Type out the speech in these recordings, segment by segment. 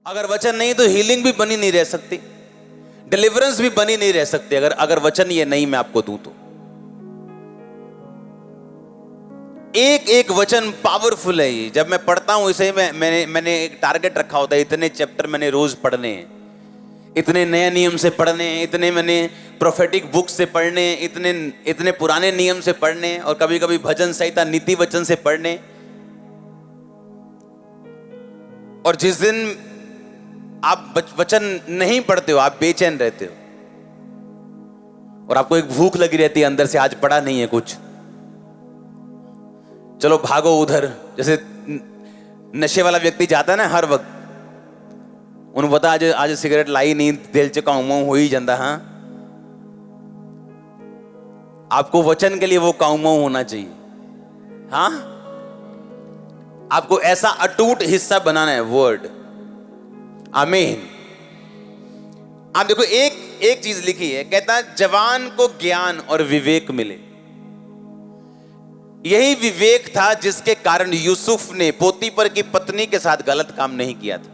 अगर वचन नहीं तो हीलिंग भी बनी नहीं रह सकती, डिलीवरेंस भी बनी नहीं रह सकती। अगर वचन ये नहीं मैं आपको दूं तो एक एक वचन पावरफुल है। ये जब मैं पढ़ता हूं इसे मैंने एक टारगेट रखा होता है, इतने चैप्टर मैंने रोज पढ़ने हैं, इतने नए नियम से पढ़ने हैं, इतने मैंने प्रोफेटिक बुक से पढ़ने, इतने पुराने नियम से पढ़ने, और कभी कभी भजन संहिता नीति वचन से पढ़ने। और जिस दिन आप वचन नहीं पढ़ते हो आप बेचैन रहते हो और आपको एक भूख लगी रहती है अंदर से, आज पढ़ा नहीं है कुछ, चलो भागो उधर। जैसे नशे वाला व्यक्ति जाता है ना हर वक्त, उन्हें पता आज सिगरेट लाई नहीं, दिल च काऊ हो ही जाता। हाँ, आपको वचन के लिए वो काऊ होना चाहिए। हाँ, आपको ऐसा अटूट हिस्सा बनाना है वर्ड। आमीन। आप देखो एक चीज लिखी है, कहता जवान को ज्ञान और विवेक मिले। यही विवेक था जिसके कारण यूसुफ ने पोतीफर की पत्नी के साथ गलत काम नहीं किया था।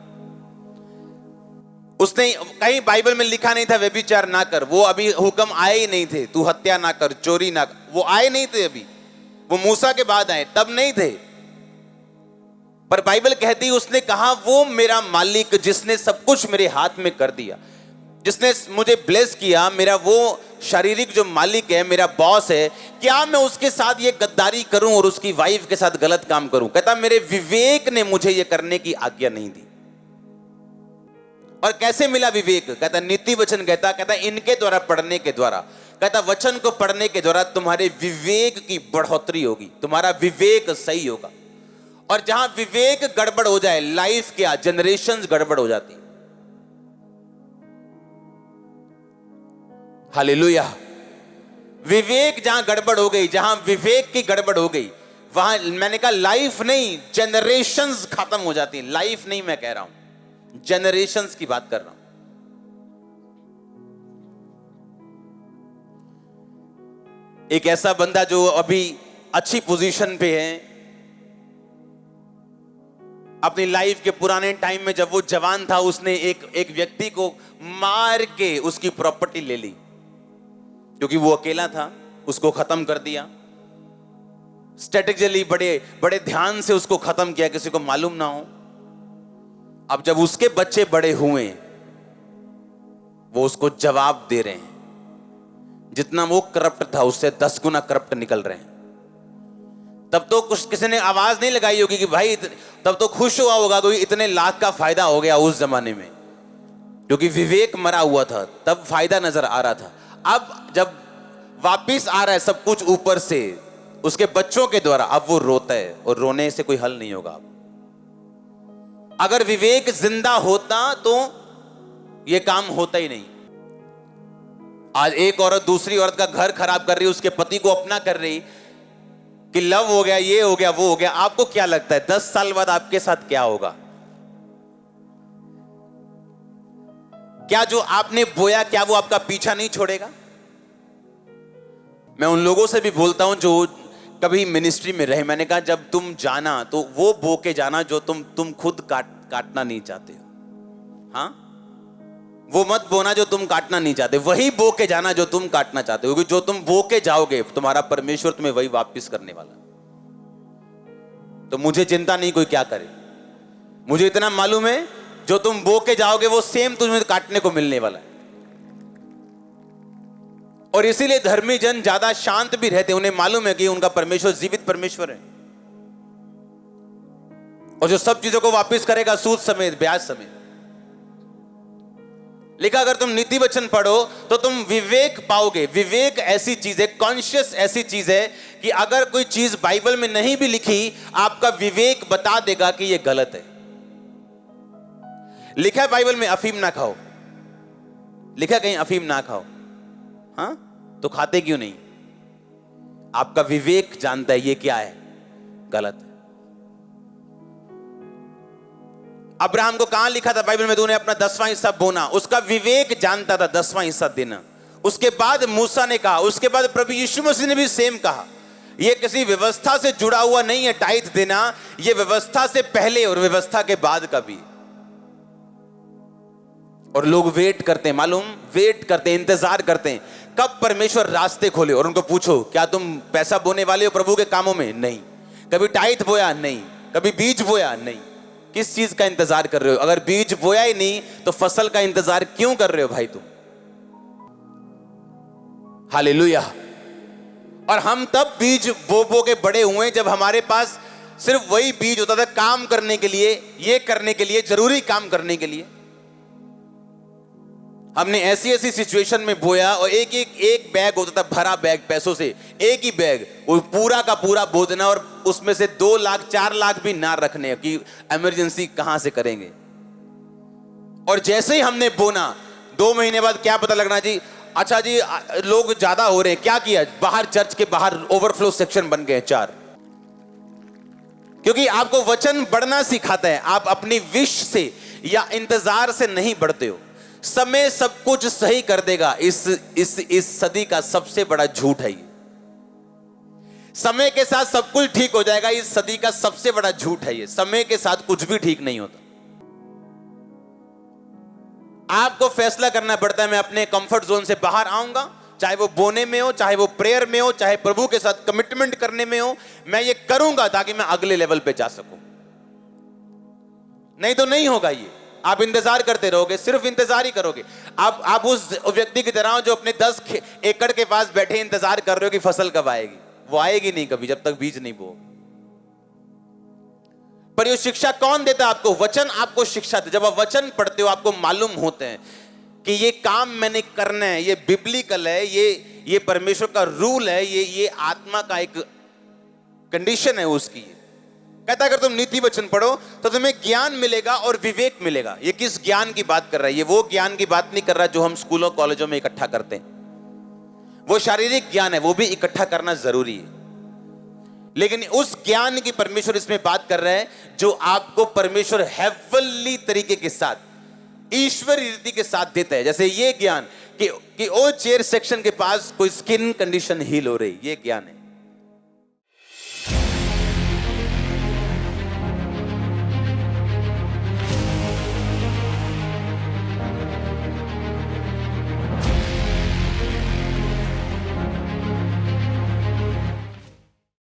उसने कहीं बाइबल में लिखा नहीं था व्यभिचार ना कर, वो अभी हुक्म आए ही नहीं थे, तू हत्या ना कर, चोरी ना कर, वो आए नहीं थे अभी, वो मूसा के बाद आए, तब नहीं थे। पर बाइबल कहती उसने कहा वो मेरा मालिक जिसने सब कुछ मेरे हाथ में कर दिया, जिसने मुझे ब्लेस किया, मेरा वो शारीरिक जो मालिक है, मेरा बॉस है, क्या मैं उसके साथ ये गद्दारी करूं और उसकी वाइफ के साथ गलत काम करूं? कहता मेरे विवेक ने मुझे ये करने की आज्ञा नहीं दी। और कैसे मिला विवेक? कहता नीति वचन, कहता इनके द्वारा पढ़ने के द्वारा, कहता वचन को पढ़ने के द्वारा तुम्हारे विवेक की बढ़ोतरी होगी, तुम्हारा विवेक सही होगा। और जहां विवेक गड़बड़ हो जाए, लाइफ क्या जनरेशंस गड़बड़ हो जाती। हालेलुया। विवेक जहां गड़बड़ हो गई, जहां विवेक की गड़बड़ हो गई, वहां मैंने कहा लाइफ नहीं जनरेशंस खत्म हो जाती। लाइफ नहीं मैं कह रहा हूं, जनरेशंस की बात कर रहा हूं। एक ऐसा बंदा जो अभी अच्छी पोजीशन पे है, अपनी लाइफ के पुराने टाइम में जब वो जवान था, उसने एक व्यक्ति को मार के उसकी प्रॉपर्टी ले ली, क्योंकि वो अकेला था, उसको खत्म कर दिया। स्ट्रेटेजिकली बड़े बड़े ध्यान से उसको खत्म किया, किसी को मालूम ना हो। अब जब उसके बच्चे बड़े हुए, वो उसको जवाब दे रहे हैं, जितना वो करप्ट था उससे 10 गुना करप्ट निकल रहे हैं। तब तो कुछ किसी ने आवाज नहीं लगाई होगी कि भाई, तब तो खुश हुआ होगा कोई, इतने लाख का फायदा हो गया उस जमाने में, क्योंकि विवेक मरा हुआ था, तब फायदा नजर आ रहा था। अब जब वापिस आ रहा है सब कुछ ऊपर से उसके बच्चों के द्वारा, अब वो रोता है, और रोने से कोई हल नहीं होगा। अगर विवेक जिंदा होता तो ये काम होता ही नहीं। आज एक औरत दूसरी औरत का घर खराब कर रही, उसके पति को अपना कर रही कि लव हो गया, ये हो गया, वो हो गया। आपको क्या लगता है 10 साल बाद आपके साथ क्या होगा? क्या जो आपने बोया, क्या वो आपका पीछा नहीं छोड़ेगा? मैं उन लोगों से भी बोलता हूं जो कभी मिनिस्ट्री में रहे, मैंने कहा जब तुम जाना तो वो बो के जाना जो तुम खुद काटना नहीं चाहते हो। हाँ, वो मत बोना जो तुम काटना नहीं चाहते, वही बो के जाना जो तुम काटना चाहते हो, क्योंकि जो तुम बो के जाओगे तुम्हारा परमेश्वर तुम्हें वही वापस करने वाला। तो मुझे चिंता नहीं कोई क्या करे, मुझे इतना मालूम है जो तुम बो के जाओगे वो सेम तुम्हें काटने को मिलने वाला है। और इसीलिए धर्मी जन ज्यादा शांत भी रहते, उन्हें मालूम है कि उनका परमेश्वर जीवित परमेश्वर है, और जो सब चीजों को वापस करेगा सूद समेत, ब्याज समेत। लिखा अगर तुम नीति वचन पढ़ो तो तुम विवेक पाओगे। विवेक ऐसी चीज है, कॉन्शियस ऐसी चीज है कि अगर कोई चीज बाइबल में नहीं भी लिखी, आपका विवेक बता देगा कि यह गलत है। लिखा है बाइबल में अफीम ना खाओ, लिखा कहीं अफीम ना खाओ। हाँ, तो खाते क्यों नहीं? आपका विवेक जानता है ये क्या है, गलत है। अब्राहम को कहां लिखा था बाइबल में, तूने अपना 10वां हिस्सा बोना? उसका विवेक जानता था 10वां हिस्सा देना। उसके बाद मूसा ने कहा, उसके बाद प्रभु यीशु मसीह ने भी सेम कहा। यह किसी व्यवस्था से जुड़ा हुआ नहीं है टाइथ देना, यह व्यवस्था से पहले और व्यवस्था के बाद का भी। और लोग वेट करते हैं, मालूम, वेट करते हैं, इंतजार करते हैं कब परमेश्वर रास्ते खोले। और उनको पूछो, क्या तुम पैसा बोने वाले हो प्रभु के कामों में? नहीं। कभी टाइट बोया? नहीं। कभी बीज बोया? नहीं। किस चीज का इंतजार कर रहे हो? अगर बीज बोया ही नहीं तो फसल का इंतजार क्यों कर रहे हो भाई तुम? हालेलुया। और हम तब बीज बो के बड़े हुए जब हमारे पास सिर्फ वही बीज होता था काम करने के लिए, ये करने के लिए, जरूरी काम करने के लिए। हमने ऐसी ऐसी सिचुएशन में बोया और एक बैग होता था भरा बैग पैसों से, एक ही बैग, वो पूरा का पूरा बो देना और उसमें से 2 लाख 4 लाख भी ना रखने कि इमरजेंसी कहां से करेंगे। और जैसे ही हमने बोना 2 महीने बाद क्या पता लगना जी, अच्छा जी लोग ज्यादा हो रहे हैं। क्या किया? बाहर चर्च के बाहर ओवरफ्लो सेक्शन बन गए 4। क्योंकि आपको वचन बढ़ना सिखाता है, आप अपनी विश से या इंतजार से नहीं बढ़ते हो। समय सब कुछ सही कर देगा, इस सदी का सबसे बड़ा झूठ है ये। समय के साथ सब कुछ ठीक हो जाएगा, इस सदी का सबसे बड़ा झूठ है ये। समय के साथ कुछ भी ठीक नहीं होता। आपको फैसला करना पड़ता है, मैं अपने कंफर्ट जोन से बाहर आऊंगा, चाहे वो बोने में हो, चाहे वो प्रेयर में हो, चाहे प्रभु के साथ कमिटमेंट करने में हो। मैं ये करूंगा ताकि मैं अगले लेवल पे जा सकूं, नहीं तो नहीं होगा ये। आप इंतजार करते रहोगे, सिर्फ इंतजार ही करोगे। आप उस व्यक्ति की तरह हो जो अपने 10 एकड़ के पास बैठे इंतजार कर रहे हो कि फसल कब आएगी। वो आएगी नहीं कभी जब तक बीज नहीं बो। पर ये शिक्षा कौन देता है आपको? वचन आपको शिक्षा देता है। जब आप वचन पढ़ते हो आपको मालूम होते हैं कि ये काम मैंने करना है, ये बिब्लिकल है, ये परमेश्वर का रूल है, ये आत्मा का एक कंडीशन है उसकी। कहता अगर तुम नीति वचन पढ़ो तो तुम्हें ज्ञान मिलेगा और विवेक मिलेगा। ये किस ज्ञान की बात कर रहा है? ये वो ज्ञान की बात नहीं कर रहा जो हम स्कूलों कॉलेजों में इकट्ठा करते हैं। वो शारीरिक ज्ञान है, वो भी इकट्ठा करना जरूरी है। लेकिन उस ज्ञान की परमेश्वर इसमें बात कर रहा है जो आपको परमेश्वर हेवनली तरीके के साथ, ईश्वरीय रीति के साथ देता है। जैसे ये ज्ञान कि ओ चेयर सेक्शन के पास कोई स्किन कंडीशन हील हो रही, ये ज्ञान है।